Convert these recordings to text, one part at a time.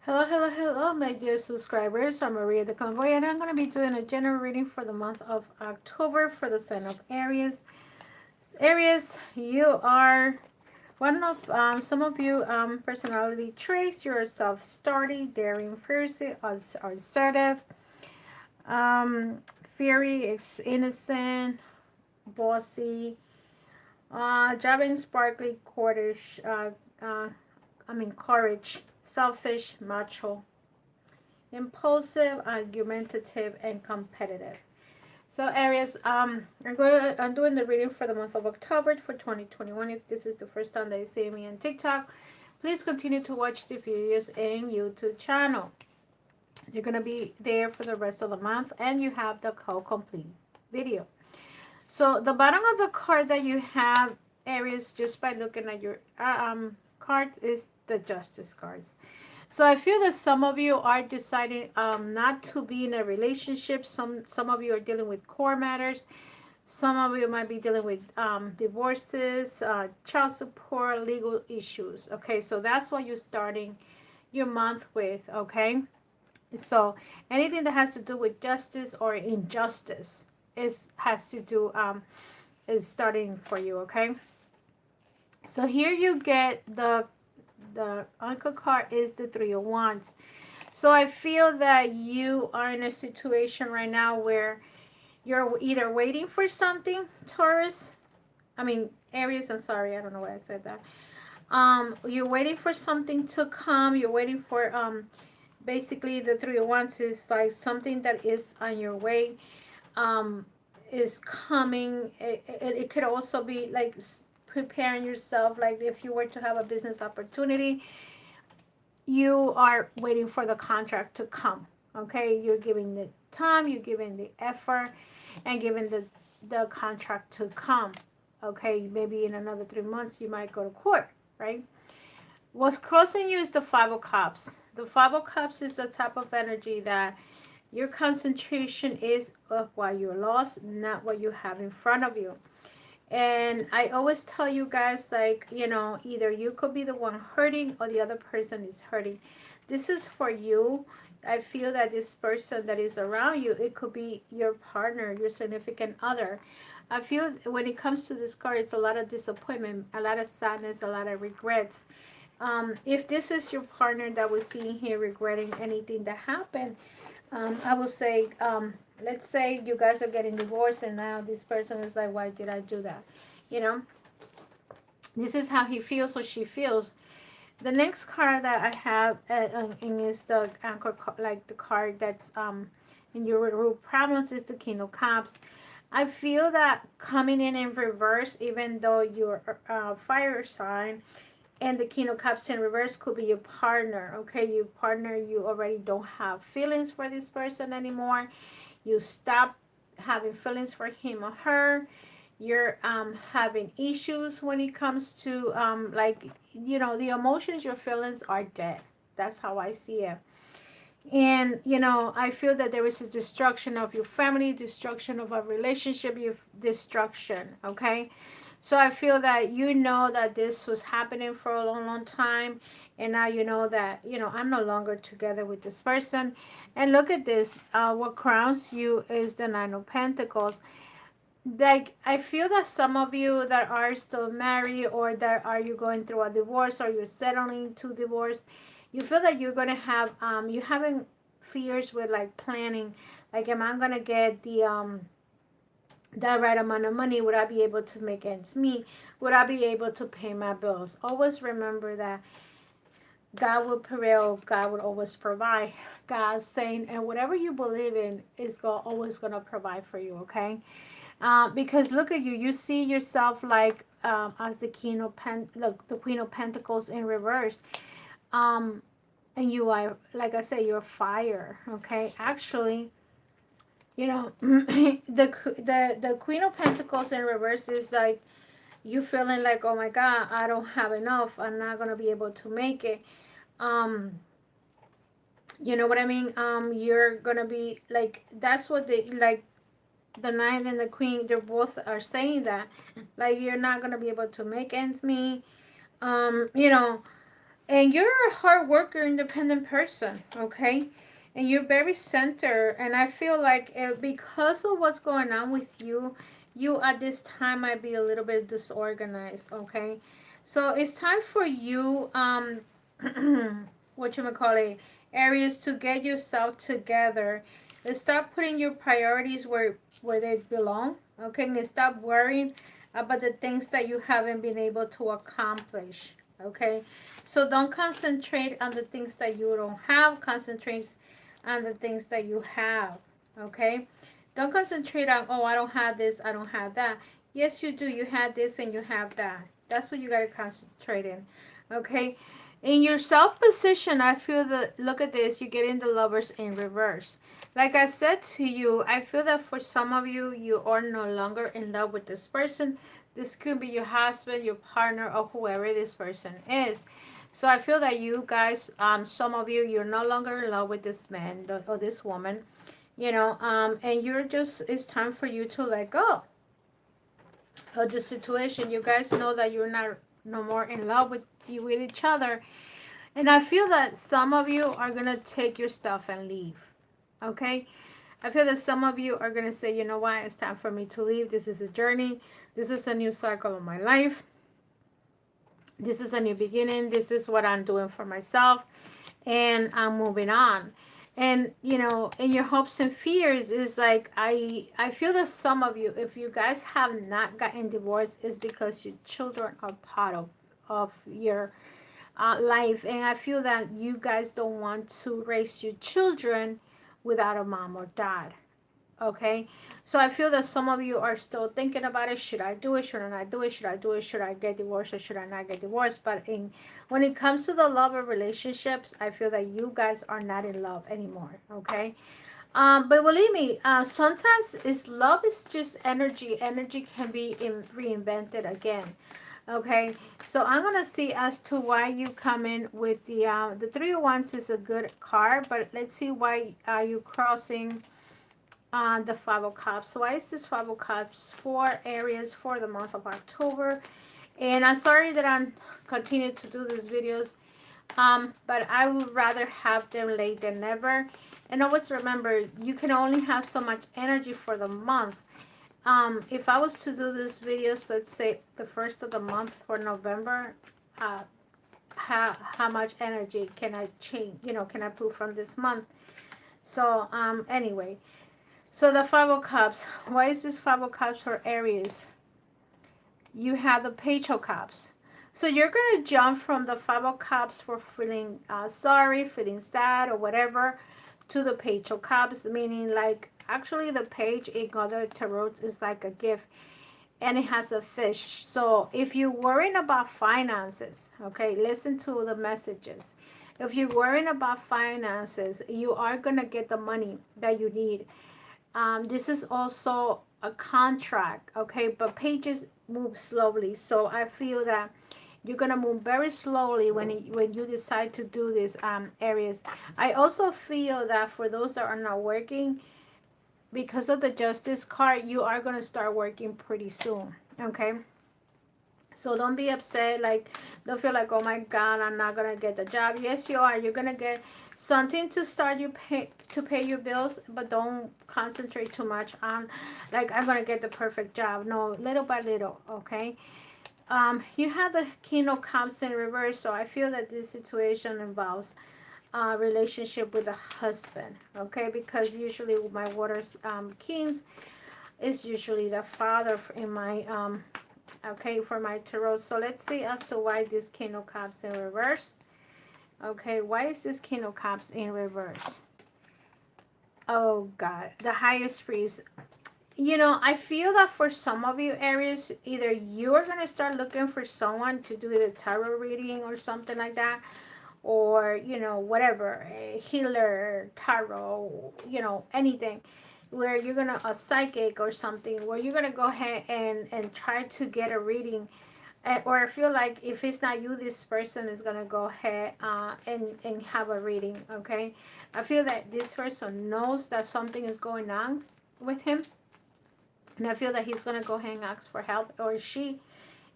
Hello, hello, hello, my dear subscribers. I'm Maria the Clairvoyant, and I'm going to be doing a general reading for the month of October for the sign of Aries. Aries, you are one of some of you personality traits. You're self-starting, daring, fierce, assertive, um, fiery, innocent, bossy, driving, sparkly, courage, courage, selfish, macho, impulsive, argumentative, and competitive. So Aries, I'm doing the reading for the month of October for 2021. If this is the first time that you see me on TikTok, please continue to watch the videos in YouTube channel. You're gonna be there for the rest of the month, and you have the whole complete video. So the bottom of the card that you have, Aries, just by looking at your cards, is the Justice cards. So I feel that some of you are deciding not to be in a relationship. Some of you are dealing with core matters. Some of you might be dealing with divorces, child support, legal issues. Okay, so that's what you're starting your month with. Okay, so anything that has to do with justice or injustice has to do is starting for you. Okay, so here you get the Uncle card is the Three of Wands. So I feel that you are in a situation right now where you're either waiting for something, Taurus. I mean, Aries, I'm sorry, I don't know why I said that. You're waiting for something to come. You're waiting for basically the Three of Wands is like something that is on your way, um, is coming. It could also be like preparing yourself, like if you were to have a business opportunity, you are waiting for the contract to come. Okay, you're giving the time, you're giving the effort, and giving the contract to come. Okay, maybe in another 3 months you might go to court, right? What's crossing you is the Five of Cups. The Five of Cups is the type of energy that your concentration is of what you're lost, not what you have in front of you. And I always tell you guys, like, either you could be the one hurting or the other person is hurting. This is for you. I feel that this person that is around you, it could be your partner, your significant other. I feel when it comes to this card, it's a lot of disappointment, a lot of sadness, a lot of regrets. If this is your partner that we're seeing here regretting anything that happened, I will say, let's say you guys are getting divorced and now this person is like, why did I do that? You know, this is how he feels or she feels. The next card that I have is the anchor, like the card that's in your root problems is the King of Cups. I feel that coming in reverse, even though you're fire sign, and the King of Cups in reverse could be your partner. Okay, your partner, you already don't have feelings for this person anymore. You stop having feelings for him or her. You're having issues when it comes to like, the emotions, your feelings are dead. That's how I see it. And I feel that there is a destruction of your family, destruction of a relationship, your destruction. Okay, so I feel that that this was happening for a long, long time, and now you know that I'm no longer together with this person. And look at this. What crowns you is the Nine of Pentacles. Like, I feel that some of you that are still married, or that are you going through a divorce, or you're settling to divorce, you feel that you're gonna have you having fears with like planning, like, am I gonna get the right amount of money? Would I be able to make ends meet? Would I be able to pay my bills? Always remember that God will prevail. God will always provide. God's saying, and whatever you believe in is always going to provide for you, okay? Because look at you. You see yourself like as the look, the Queen of Pentacles in reverse. Um, and you are, like I say, you're fire, okay? Actually, the Queen of Pentacles in reverse is like you feeling like, oh my God, I don't have enough. I'm not gonna be able to make it. Um, you know what I mean? You're gonna be like, that's what they like. The Knight and the Queen, they both are saying that, like, you're not gonna be able to make ends meet. You know, And you're a hard worker, independent person, okay? And you're very centered. And I feel like because of what's going on with you, you at this time might be a little bit disorganized, okay? So it's time for you, what you might call it, Aries, to get yourself together and start putting your priorities where they belong, okay? And stop worrying about the things that you haven't been able to accomplish, okay? So don't concentrate on the things that you don't have. Concentrate on the things that you have. Okay? Don't concentrate on, oh, I don't have this, I don't have that. Yes, you do. You have this and you have that. That's what you got to concentrate in. Okay? In your self position, I feel that, look at this, you get in the lovers in reverse. Like I said to you, I feel that for some of you, you are no longer in love with this person. This could be your husband, your partner, or whoever this person is. So I feel that you guys, some of you, you're no longer in love with this man or this woman, and you're just, it's time for you to let go of the situation. You guys know that you're not no more in love with each other. And I feel that some of you are going to take your stuff and leave. Okay? I feel that some of you are going to say, you know what, it's time for me to leave. This is a journey. This is a new cycle of my life. This is a new beginning. This is what I'm doing for myself. And I'm moving on. And in your hopes and fears is like, I feel that some of you, if you guys have not gotten divorced, is because your children are part of your life. And I feel that you guys don't want to raise your children without a mom or dad. Okay, so I feel that some of you are still thinking about it. Should I do it? Should I not do it? Should I do it? Should I get divorced or should I not get divorced? But when it comes to the love of relationships, I feel that you guys are not in love anymore. Okay, but believe me, sometimes love is just energy. Energy can be reinvented again. Okay, so I'm gonna see as to why you come in with the Three of Wands is a good card, but let's see why are you crossing on the Five of Cups. So why is this Five of Cups for Aries for the month of October? And I'm sorry that I'm continuing to do these videos, but I would rather have them late than never. And always remember, you can only have so much energy for the month. If I was to do these videos, let's say the first of the month for November, how much energy can I change? Can I put from this month? So anyway. So the Five of Cups. Why is this Five of Cups for Aries? You have the Page of Cups. So you're going to jump from the Five of Cups for feeling sorry, feeling sad, or whatever, to the Page of Cups, meaning like actually the page in other tarot is like a gift and it has a fish. So if you're worrying about finances, okay, listen to the messages. If you're worrying about finances, you are going to get the money that you need. This is also a contract, okay, but pages move slowly, so I feel that you're gonna move very slowly when you decide to do this, Aries. I also feel that for those that are not working, because of the Justice card, you are gonna start working pretty soon, okay? So don't be upset, like don't feel like, oh my God, I'm not gonna get the job. Yes, you are. You're gonna get something to start you pay your bills, but don't concentrate too much on like I'm gonna get the perfect job. No, little by little, okay? You have the King of Cups in reverse, so I feel that this situation involves a relationship with a husband, okay? Because usually with my waters kings is usually the father in my okay, for my tarot. So let's see as to why this King of Cups in reverse. Okay, why is this King of Cups in reverse? Oh God, the highest priest. I feel that for some of you, Aries, either you are going to start looking for someone to do the tarot reading or something like that, or whatever, a healer, tarot, anything, where you're gonna, a psychic or something, where you're gonna go ahead and try to get a reading. Or I feel like if it's not you, this person is gonna go ahead and have a reading. Okay, I feel that this person knows that something is going on with him, and I feel that he's gonna go ahead and ask for help, or she.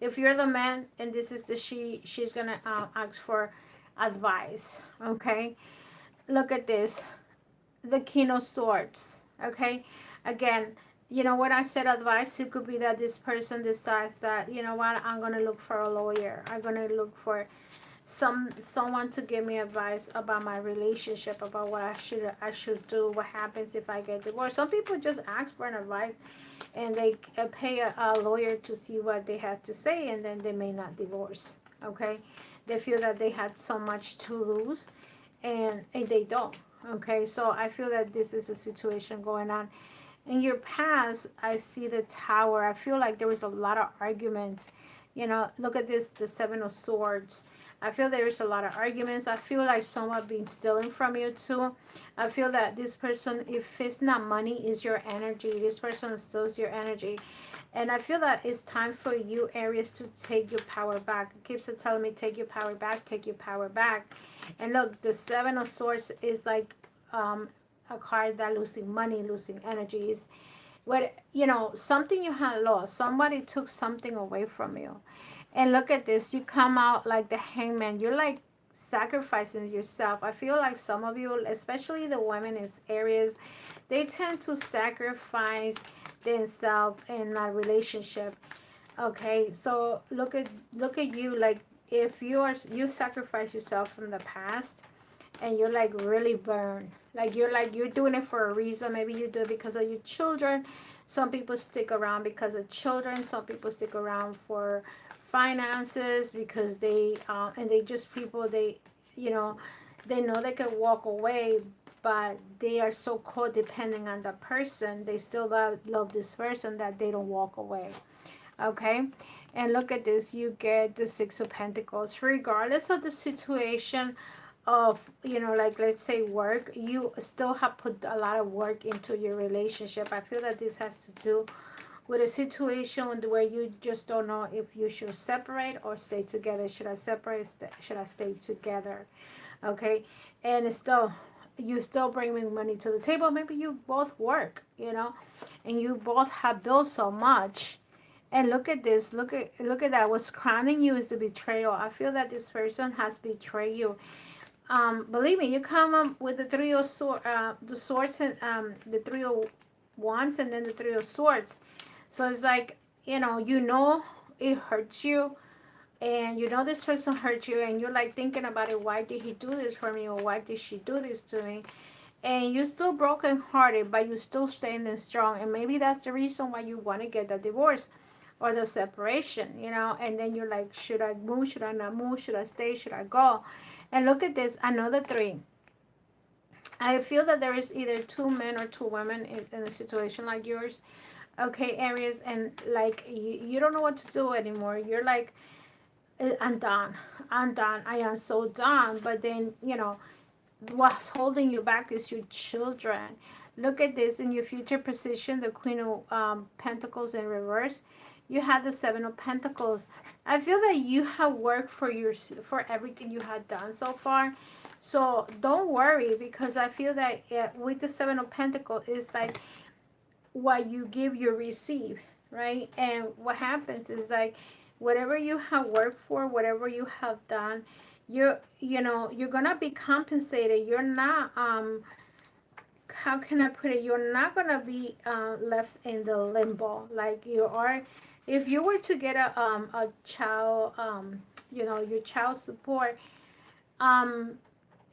If you're the man and this is the she, she's gonna ask for advice, okay? Look at this, the King of Swords, okay? Again, you know what I said advice, it could be that this person decides that, you know what, I'm going to look for a lawyer. I'm going to look for someone to give me advice about my relationship, about what I should do, what happens if I get divorced. Some people just ask for an advice and they pay a lawyer to see what they have to say, and then they may not divorce, okay? They feel that they had so much to lose, and they don't, okay? So I feel that this is a situation going on. In your past, I see the Tower. I feel like there was a lot of arguments. You know, look at this, the Seven of Swords. I feel there's a lot of arguments. I feel like someone been stealing from you too. I feel that this person, if it's not money, is your energy. This person steals your energy. And I feel that it's time for you, Aries, to take your power back. It keeps telling me, take your power back, take your power back. And look, the Seven of Swords is like a card that losing money, losing energies. What, you know, something you had lost. Somebody took something away from you. And look at this, you come out like the Hangman. You're like sacrificing yourself. I feel like some of you, especially the women is Aries, they tend to sacrifice themselves in a relationship. Okay, so look at you, like if you sacrifice yourself from the past and you're like really burned, like you're doing it for a reason. Maybe you do it because of your children. Some people stick around because of children. Some people stick around for finances because they and they just people, they, you know, they know they can walk away, but they are so codependent on that person. They still love this person that they don't walk away. Okay, and look at this, you get the Six of Pentacles. Regardless of the situation of, you know, like let's say work, you still have put a lot of work into your relationship. I feel that this has to do with a situation where you just don't know if you should separate or stay together. Should I separate? Should I stay together? Okay, and it's still, you still bringing money to the table. Maybe you both work, you know, and you both have built so much. And look at this. Look at that. What's crowning you is the betrayal. I feel that this person has betrayed you. Believe me, you come up with the Three of Swords, the swords, and the Three of Wands, and then the Three of Swords. So it's like, you know it hurts you, and you know this person hurt you, and you're like thinking about it. Why did he do this for me, or why did she do this to me? And you're still brokenhearted, but you're still standing strong. And maybe that's the reason why you want to get the divorce or the separation, and then you're like, should I move? Should I not move? Should I stay? Should I go? And look at this, another three. I feel that there is either two men or two women in a situation like yours. Okay, Aries, and like you don't know what to do anymore. You're like, I'm done. I'm done. I am so done. But then, what's holding you back is your children. Look at this, in your future position, the Queen of Pentacles in reverse. You have the Seven of Pentacles. I feel that you have worked for everything you have done so far. So don't worry, because I feel that with the Seven of Pentacles, it's like what you give, you receive, right? And what happens is like whatever you have worked for, whatever you have done, you're gonna be compensated. You're not how can I put it? You're not gonna be left in the limbo like you are. If you were to get a child, your child support,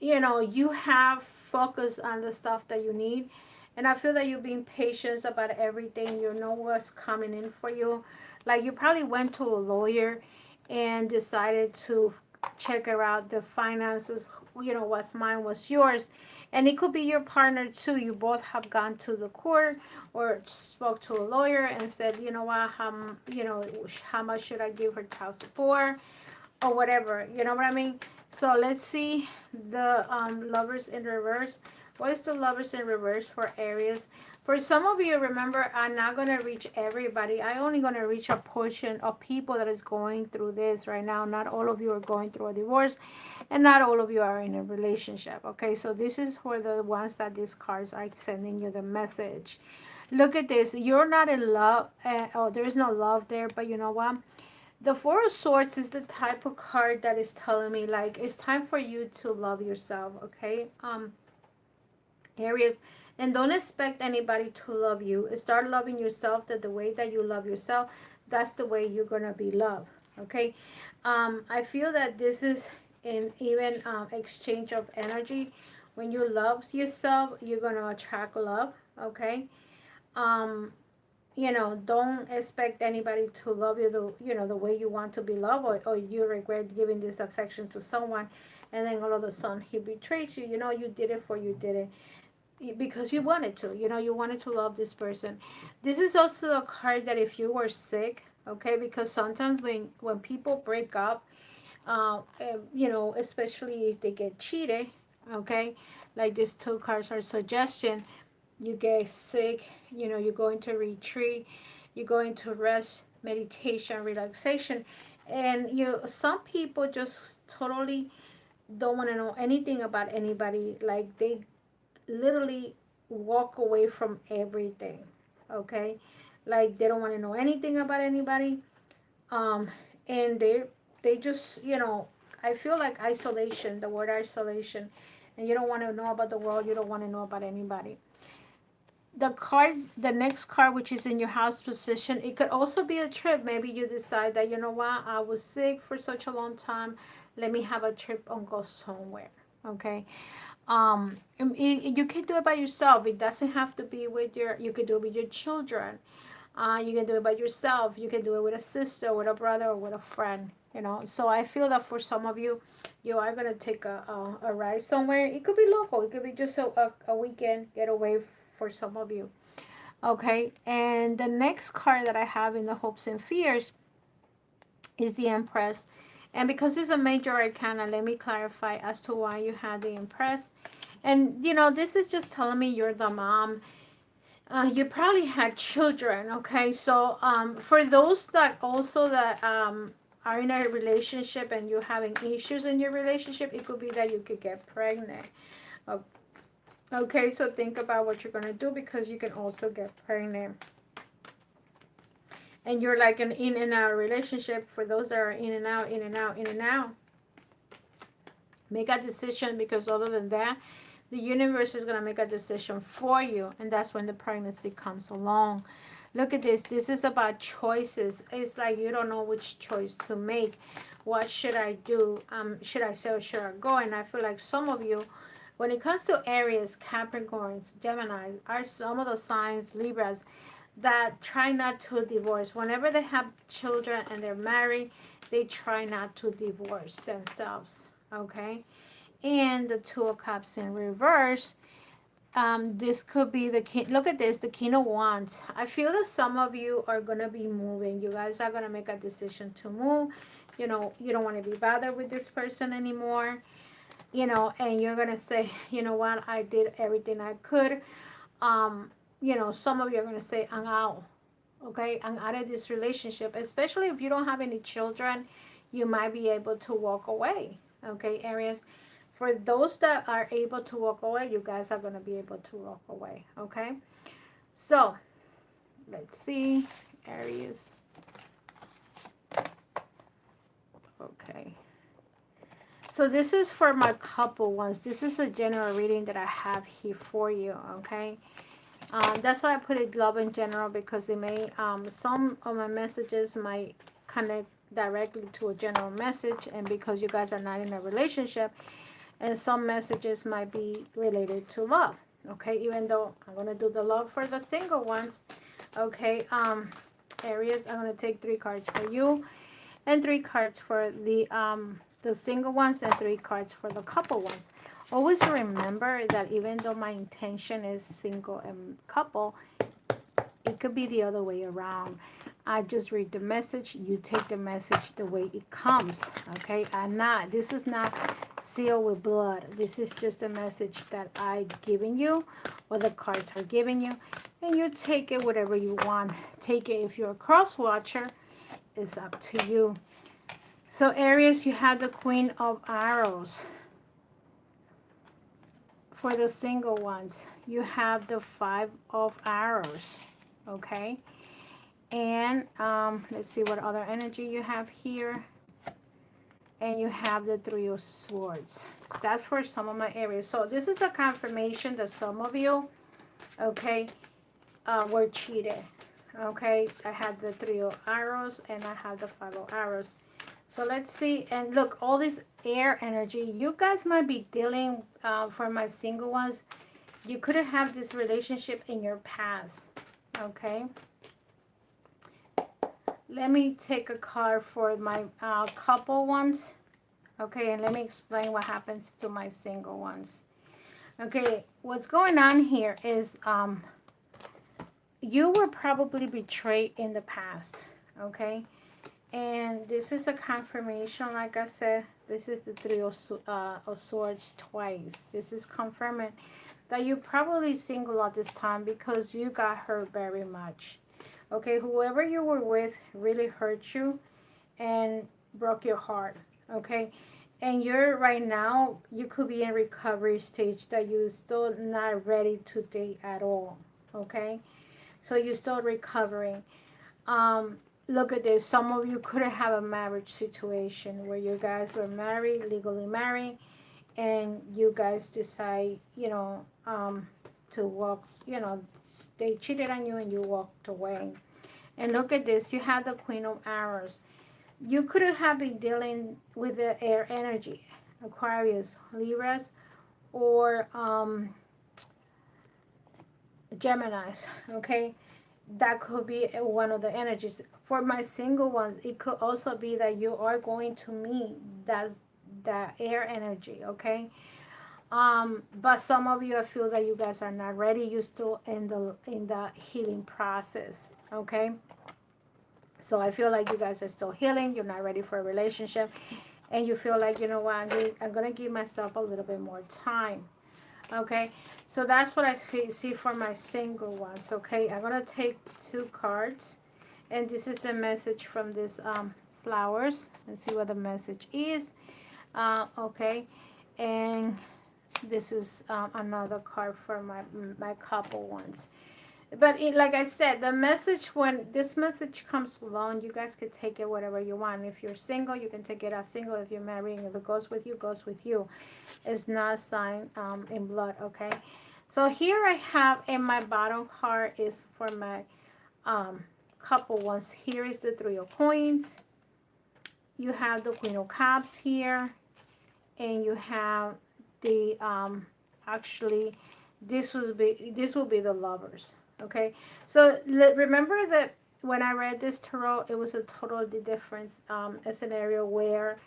you have focus on the stuff that you need. And I feel that you're being patient about everything. You know what's coming in for you. Like you probably went to a lawyer and decided to check out the finances, what's mine, what's yours. And it could be your partner too. You both have gone to the court or spoke to a lawyer and said, you know what, how much should I give her child support or whatever. You know what I mean? So let's see the Lovers in reverse. What is the Lovers in reverse for Aries? For some of you, remember, I'm not going to reach everybody. I'm only going to reach a portion of people that is going through this right now. Not all of you are going through a divorce, and not all of you are in a relationship. Okay, so this is for the ones that these cards are sending you the message. Look at this. You're not in love. There is no love there, but you know what? The Four of Swords is the type of card that is telling me, like, it's time for you to love yourself, okay? Aries, and don't expect anybody to love you. Start loving yourself, that the way that you love yourself, that's the way you're gonna be loved, okay? I feel that this is an even exchange of energy. When you love yourself, you're gonna attract love, okay? um don't expect anybody to love you the way you want to be loved, or you regret giving this affection to someone, and then all of a sudden he betrays you. You did it for you did it because you wanted to. You wanted to love this person. This is also a card that if you were sick, okay, because sometimes when people break up, especially if they get cheated, okay, like these two cards are suggestion. You get sick, you go into retreat, you go into rest, meditation, relaxation, and some people just totally don't want to know anything about anybody. Like, they literally walk away from everything, okay? Like, they don't want to know anything about anybody. um and they just, I feel like isolation, the word isolation, and you don't want to know about the world, you don't want to know about anybody. The next card, which is in your house position, it could also be a trip. Maybe you decide that, what, I was sick for such a long time, let me have a trip and go somewhere, okay? You can do it by yourself. It doesn't have to be with you could do it with your children. You can do it by yourself. You can do it with a sister, with a brother, or with a friend. So I feel that for some of you, you are going to take a ride somewhere. It could be local. It could be just a weekend getaway for some of you. Okay, and the next card that I have in the hopes and fears is the Empress. And because it's a major arcana, let me clarify as to why you had the Empress. And, this is just telling me you're the mom. You probably had children, okay? So for those that also that are in a relationship and you're having issues in your relationship, it could be that you could get pregnant. Okay, so think about what you're going to do, because you can also get pregnant. And you're like an in and out relationship. For those that are in and out, in and out, in and out, make a decision, because other than that, the universe is going to make a decision for you, and that's when the pregnancy comes along. Look at this. This is about choices. It's like you don't know which choice to make. What should I do? Should I stay or should I go? And I feel like some of you, when it comes to Aries, Capricorns, Gemini, are some of the signs, Libras, that try not to divorce. Whenever they have children and they're married, they try not to divorce themselves. Okay? And the Two of Cups in reverse. This could be the king. Look at this, the King of Wands. I feel that some of you are going to be moving. You guys are going to make a decision to move. You don't want to be bothered with this person anymore. And you're going to say, you know what, I did everything I could. Some of you are going to say, I'm out. Okay, I'm out of this relationship. Especially if you don't have any children, you might be able to walk away. Okay, Aries. For those that are able to walk away, you guys are going to be able to walk away. Okay, so let's see, Aries. Okay. So this is for my couple ones. This is a general reading that I have here for you, okay? That's why I put it love in general, because it may, some of my messages might connect directly to a general message, and because you guys are not in a relationship, and some messages might be related to love, okay? Even though I'm going to do the love for the single ones, okay? Aries, I'm going to take 3 cards for you, and 3 cards for the single ones, and 3 cards for the couple ones. Always remember that even though my intention is single and couple, it could be the other way around. I just read the message, you take the message the way it comes, okay? This is not sealed with blood. This is just a message that I given you, or the cards are giving you, and you take it whatever you want. Take it. If you're a cross watcher, it's up to you. So Aries, you have the Queen of Arrows. For the single ones, you have the 5 of Arrows, okay? And again. Let's see what other energy you have here. And you have the Three of Swords. So that's for some of my areas. So this is a confirmation that some of you, okay, were cheated. Okay, I have the Three of Arrows and I have the Five of Arrows. So let's see. And look, all this air energy, you guys might be dealing, for my single ones, you could have this relationship in your past. Okay. Let me take a card for my couple ones. Okay, and let me explain what happens to my single ones. Okay, what's going on here is you were probably betrayed in the past. Okay, and this is a confirmation. Like I said, this is the Three of Swords twice. This is confirming that you're probably single at this time because you got hurt very much. Okay, whoever you were with really hurt you and broke your heart. Okay, and you're right now, you could be in recovery stage that you're still not ready to date at all. Okay, so you're still recovering. Look at this. Some of you could have a marriage situation where you guys were married, legally married, and you guys decide, to walk, they cheated on you and you walked away. And look at this. You have the Queen of Arrows. You could have been dealing with the air energy, Aquarius, Libras, or Geminis, okay? That could be one of the energies. For my single ones, it could also be that you are going to meet that air energy, okay? But some of you, I feel that you guys are not ready. You're still in the healing process, okay? So I feel like you guys are still healing. You're not ready for a relationship, and you feel like, you know what, I'm gonna give myself a little bit more time, okay? So that's what I see for my single ones, okay? I'm gonna take 2 cards, and this is a message from this flowers. Let's see what the message is. Okay, and this is another card for my couple ones. But like I said, the message, when this message comes along, you guys can take it whatever you want. If you're single, you can take it as single. If you're married, if it goes with you, goes with you. It's not signed in blood, okay? So here I have, in my bottom card is for my couple ones. Here is the Three of Coins. You have the Queen of Cups here. And you have the, actually, this will be the Lovers. Okay, so remember that when I read this tarot, it was a totally different scenario where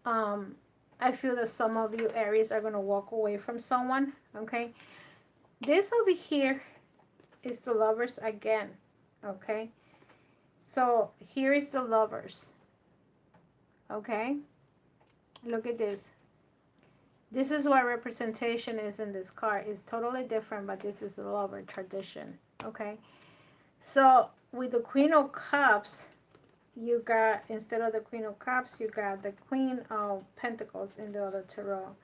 I feel that some of you Aries are going to walk away from someone. Okay, this over here is the Lovers again. Okay, so here is the Lovers. Okay, look at this. This is what representation is in this card. It's totally different, but this is a lover tradition, okay? So with the Queen of Cups, you got, instead of the Queen of Cups, you got the Queen of Pentacles in the other tarot.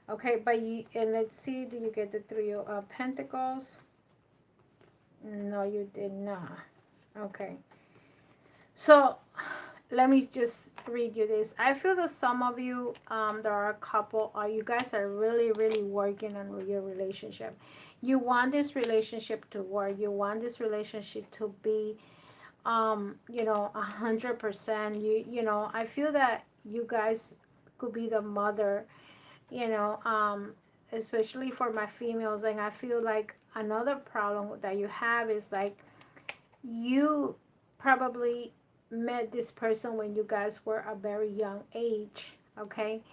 Okay, but and let's see, did you get the Three of Pentacles? No, you did not. Okay. So let me just read you this. I feel that some of you, there are a couple, you guys are really, really working on your relationship. You want this relationship to work. You want this relationship to be, 100%. You know, I feel that you guys could be the mother, especially for my females. And I feel like another problem that you have is like, you probably met this person when you guys were a very young age, okay?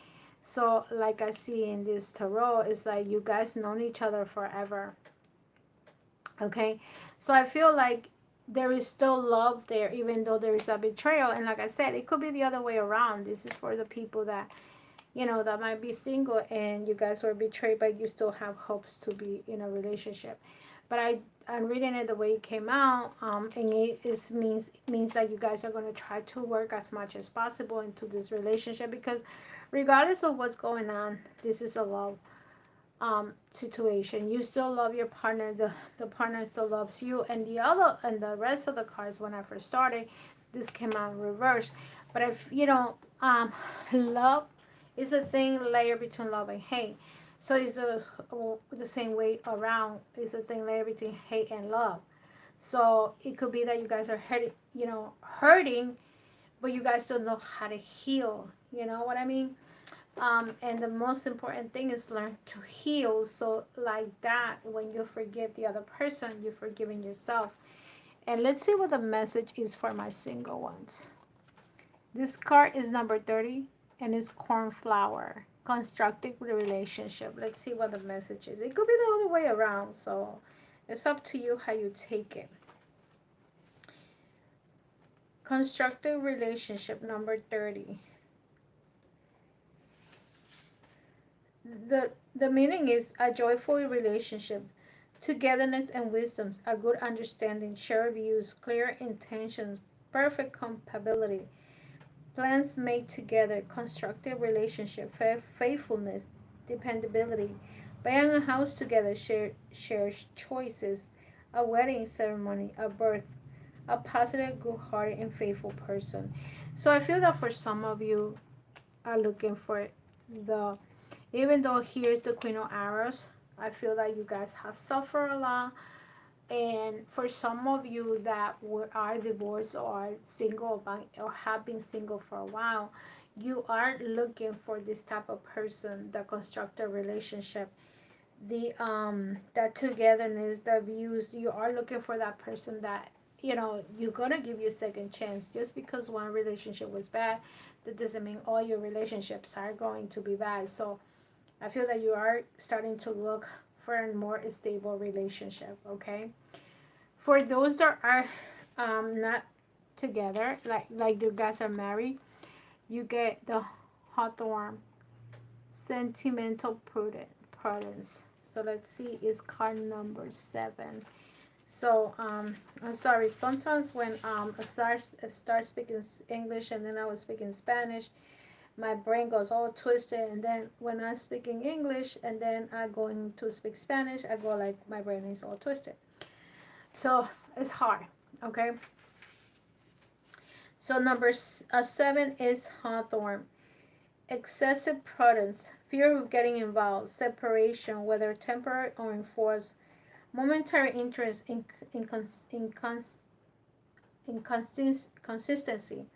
So like I see in this tarot, it's like you guys known each other forever, okay? So I feel like there is still love there, even though there is a betrayal. And like I said, it could be the other way around. This is for the people that, that might be single and you guys were betrayed, but you still have hopes to be in a relationship. But I'm reading it the way it came out, and it means that you guys are going to try to work as much as possible into this relationship, because regardless of what's going on, this is a love situation. You still love your partner, the partner still loves you, and the rest of the cards, when I first started, this came out in reverse. But if you know, love is a thing layer between love and hate. So it's the same way around, is a thing layer between hate and love. So it could be that you guys are hurting, but you guys don't know how to heal. You know what I mean? And the most important thing is learn to heal. So like that, when you forgive the other person, you're forgiving yourself. And let's see what the message is for my single ones. This card is number 30 and it's cornflower. Constructive relationship. Let's see what the message is. It could be the other way around. So it's up to you how you take it. Constructive relationship, number 30. The meaning is a joyful relationship, togetherness and wisdoms, a good understanding, shared views, clear intentions, perfect compatibility, plans made together, constructive relationship, faithfulness, dependability, buying a house together, share choices, a wedding ceremony, a birth, a positive, good-hearted, and faithful person. So I feel that for some of you are looking for the, even though here's the Queen of Arrows, I feel that you guys have suffered a lot. And for some of you that are divorced or are single or have been single for a while, you are looking for this type of person, the constructive relationship, the that togetherness, the views. You are looking for that person that, you know, you're gonna give you a second chance. Just because one relationship was bad, that doesn't mean all your relationships are going to be bad. So I feel that you are starting to look for a more stable relationship. Okay, for those that are not together, like you guys are married, you get the Hawthorne, sentimental prudence. So let's see, is card number 7. So I'm sorry, sometimes when I start speaking English and then I was speaking Spanish, my brain goes all twisted, and then when I'm speaking English and then I go into speak Spanish, I go like my brain is all twisted. So it's hard. Okay, so number 7 is Hawthorne, excessive prudence, fear of getting involved, separation, whether temporary or enforced, momentary interest in consistency,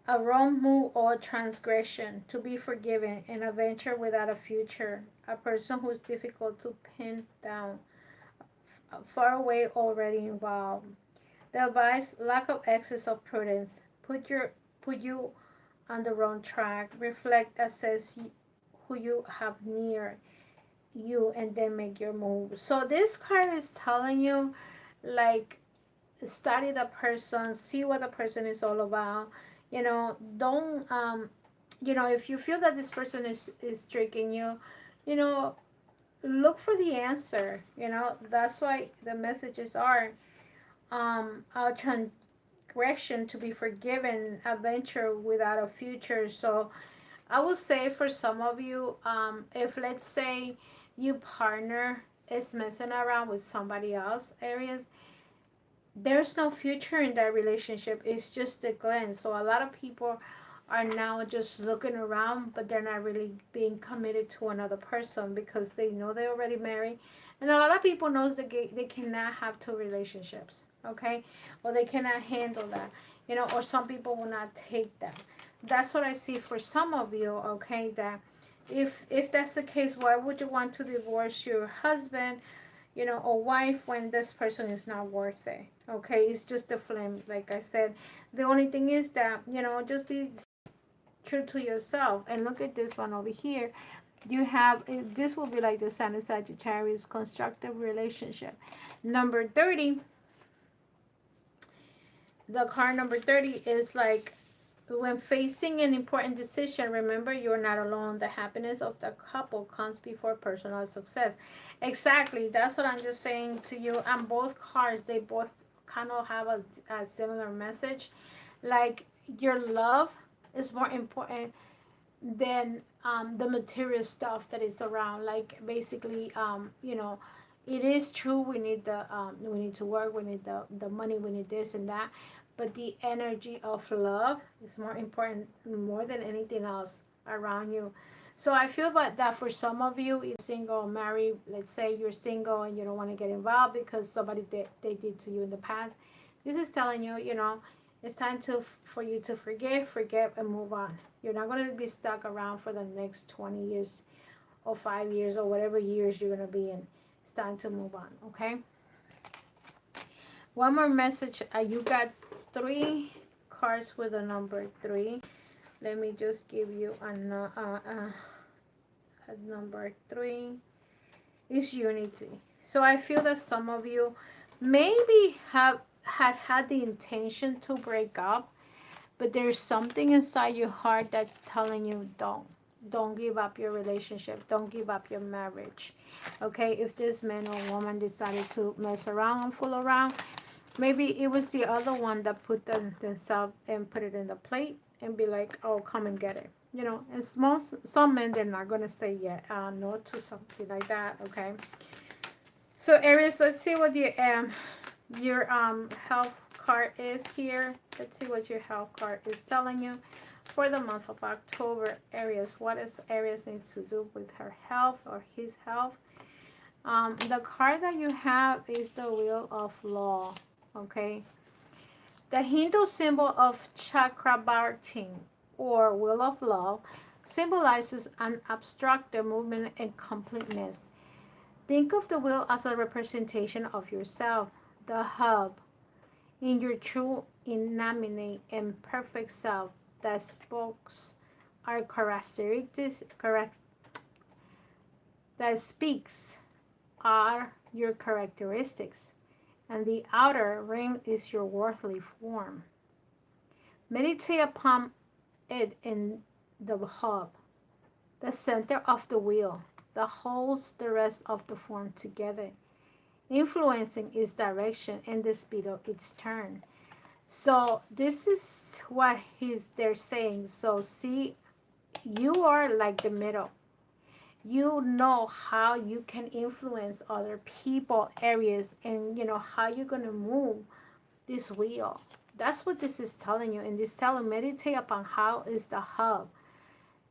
a wrong move or transgression, to be forgiven, an adventure without a future, a person who is difficult to pin down, far away, already involved. The advice: lack of excess of prudence, put you on the wrong track, reflect, assess who you have near you, and then make your move. So this card is telling you, like, study the person, see what the person is all about. You know, don't you know, if you feel that this person is tricking you, you know, look for the answer. You know, that's why the messages are a transgression, to be forgiven, adventure without a future. So I would say for some of you, if let's say you partner is messing around with somebody else, Aries, there's no future in that relationship. It's just a glance. So a lot of people are now just looking around, but they're not really being committed to another person because they know they're already married. And a lot of people knows that they cannot have two relationships, okay? Or they cannot handle that, you know, or some people will not take that. That's what I see for some of you, okay? That if that's the case, why would you want to divorce your husband, you know, or wife, when this person is not worth it? Okay, it's just a flame, like I said. The only thing is that, you know, just be true to yourself. And look at this one over here. You have, this will be like the Sun and Sagittarius, constructive relationship. Number 30, the card number 30 is like, when facing an important decision, remember you're not alone. The happiness of the couple comes before personal success. Exactly. That's what I'm just saying to you. And both cards, they both kind of have a similar message. Like, your love is more important than the material stuff that is around. Like basically, you know, it is true we need we need to work, we need the money, we need this and that, but the energy of love is more important, more than anything else around you. So I feel about that for some of you, if single or married, let's say you're single and you don't want to get involved because somebody they did to you in the past. This is telling you, you know, it's time for you to forgive, and move on. You're not going to be stuck around for the next 20 years or 5 years or whatever years you're going to be in. It's time to move on, okay? One more message. You got 3 cards with the number 3. Let me just give you a number 3 is unity. So I feel that some of you maybe had the intention to break up, but there's something inside your heart that's telling you don't give up your relationship, don't give up your marriage. Okay, if this man or woman decided to mess around and fool around, maybe it was the other one that put themselves and put it in the plate and be like, oh, come and get it, you know. And some men, they're not gonna say no to something like that. Okay, so Aries, let's see what your health card is here. Let's see what your health card is telling you for the month of October. Aries, what is Aries needs to do with her health or his health? The card that you have is the Wheel of Law. Okay, the Hindu symbol of Chakrabarti or Wheel of Law symbolizes an abstract movement and completeness. Think of the wheel as a representation of yourself, the hub, in your true, inanimate, and perfect self. The spokes are characteristics. That speaks are your characteristics, and the outer ring is your worldly form. Meditate upon it in the hub, the center of the wheel that holds the rest of the form together, influencing its direction and the speed of its turn. So this is what they're saying. So see, you are like the middle. You know how you can influence other people, areas, and you know how you're gonna move this wheel. That's what this is telling you. And this telling, meditate upon how is the hub,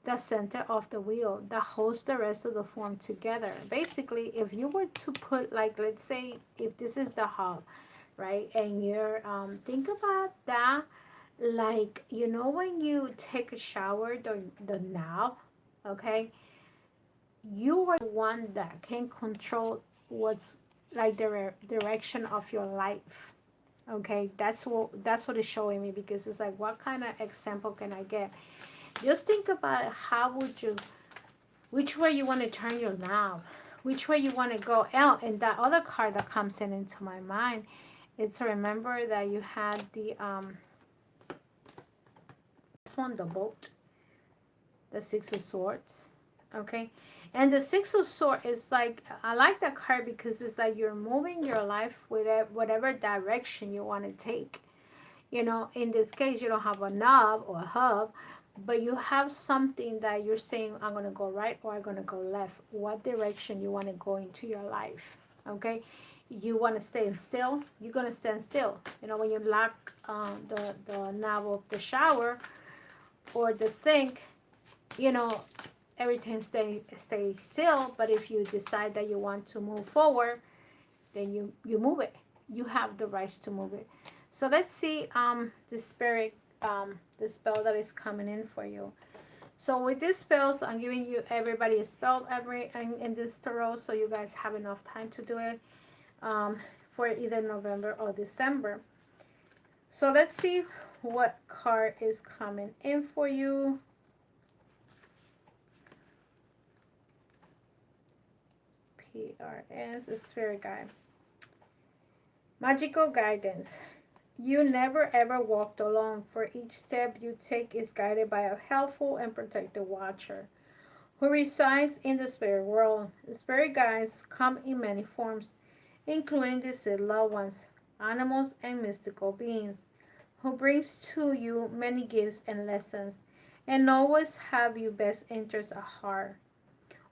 the center of the wheel that holds the rest of the form together. Basically, if you were to put, like, let's say if this is the hub, right, and you're think about that like, you know, when you take a shower, the knob, okay, you are the one that can control what's like the direction of your life. Okay, that's what it's showing me, because it's like, what kind of example can I get? Just think about how would you, which way you want to turn your knob, which way you want to go out. And that other card that comes into my mind, it's, remember that you had the this one, the boat, the 6 of Swords. Okay, and the 6 of Swords is like, I like that card because it's like you're moving your life with whatever direction you want to take. You know, in this case, you don't have a knob or a hub, but you have something that you're saying, I'm going to go right or I'm going to go left. What direction you want to go into your life. Okay, you want to stay still, you're going to stand still. You know, when you lock the knob of the shower or the sink, you know, everything stay still. But if you decide that you want to move forward, then you move it. You have the right to move it. So let's see the spirit, the spell that is coming in for you. So with these spells, I'm giving you everybody a spell in this tarot, so you guys have enough time to do it for either November or December. So let's see what card is coming in for you. PRS, Spirit Guide. Magical guidance. You never ever walked alone, for each step you take is guided by a helpful and protective watcher who resides in the spirit world. The spirit guides come in many forms, including deceased loved ones, animals, and mystical beings, who brings to you many gifts and lessons. and always have your best interests at heart.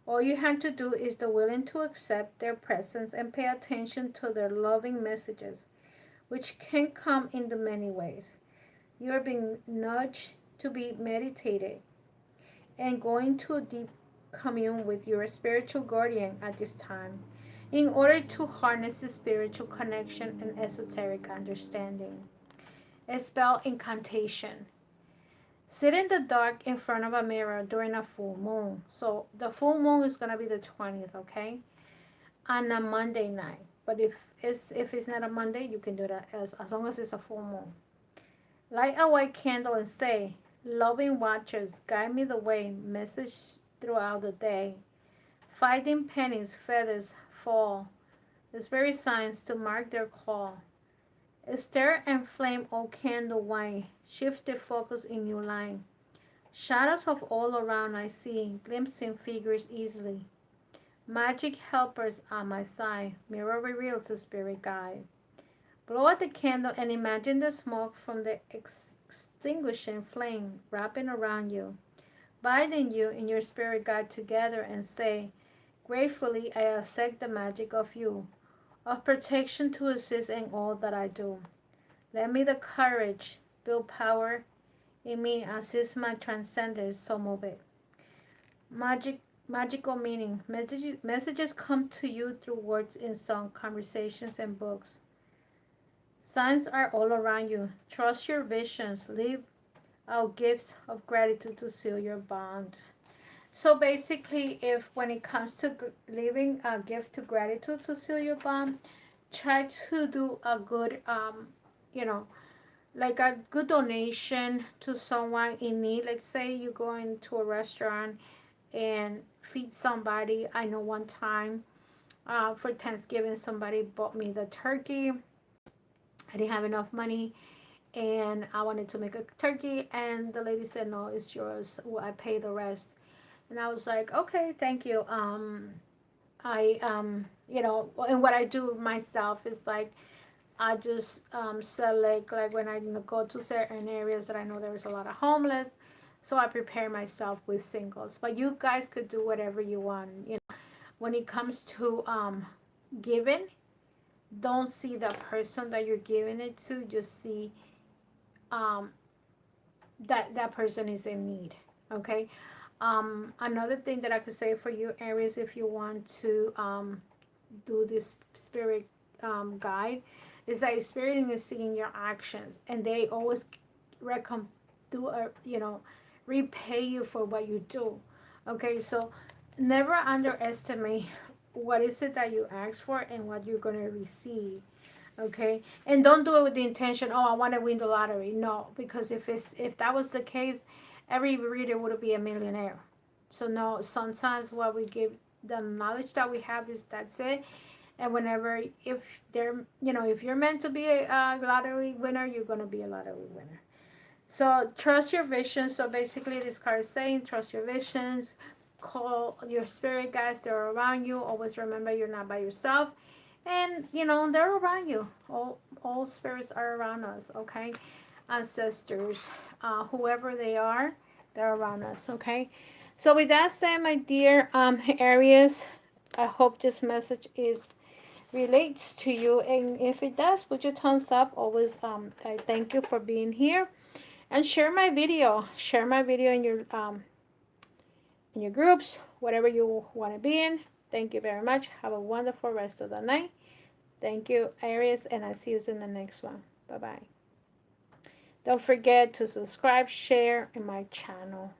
All you have to do is the willing to accept their presence and pay attention to their loving messages, which can come in the many ways. You are being nudged to be meditated and going to a deep commune with your spiritual guardian at this time in order to harness the spiritual connection and esoteric understanding. A spell incantation. Sit in the dark in front of a mirror during a full moon. So the full moon is going to be the 20th, okay? On a Monday night. But if it's not a Monday, you can do that as long as it's a full moon. Light a white candle and say, loving watchers, guide me the way, message throughout the day. Fighting pennies, feathers fall. The spirit signs to mark their call. Stir and flame, O candle white, shift the focus in new line. Shadows of all around I see, glimpsing figures easily. Magic helpers on my side, mirror reveals the spirit guide. Blow out the candle and imagine the smoke from the extinguishing flame wrapping around you, binding you and your spirit guide together and say, gratefully I accept the magic of you, of protection to assist in all that I do. Let me the courage, build power in me, assist my transcendence, so move it. Magical meaning. Messages come to you through words in song, conversations, and books. Signs are all around you. Trust your visions. Leave out gifts of gratitude to seal your bond. So basically, if when it comes to leaving a gift to gratitude to seal your bond, try to do a good, like a good donation to someone in need. Let's say you go into a restaurant and feed somebody. I know one time for Thanksgiving, somebody bought me the turkey. I didn't have enough money and I wanted to make a turkey, and the lady said, no, it's yours. Well, I pay the rest. And I was like, okay, thank you. I and what I do myself is like I just select, like when I go to certain areas that I know there's a lot of homeless, so I prepare myself with singles. But you guys could do whatever you want. When it comes to giving, don't see the person that you're giving it to. Just see that person is in need. Okay. Another thing that I could say for you, Aries, if you want to do this spirit guide, is that spirit is seeing your actions, and they always repay you for what you do. Okay, so never underestimate what is it that you ask for and what you're going to receive. Okay, and don't do it with the intention, oh, I want to win the lottery. No, because if that was the case, every reader would be a millionaire. So no, sometimes what we give, the knowledge that we have, is that's it. And whenever, if you're meant to be a lottery winner, you're going to be a lottery winner. So trust your visions. So basically this card is saying, trust your visions, call your spirit guides, they're around you. Always remember you're not by yourself. And they're around you. All spirits are around us, okay? Ancestors, whoever they are, they're around us, okay? So with that said, my dear Aries, I hope this message relates to you, and if it does, put your thumbs up. Always I thank you for being here, and share my video in your groups, whatever you want to be in. Thank you very much. Have a wonderful rest of the night. Thank you, Aries, and I'll see you in the next one. Bye bye. Don't forget to subscribe, share in my channel.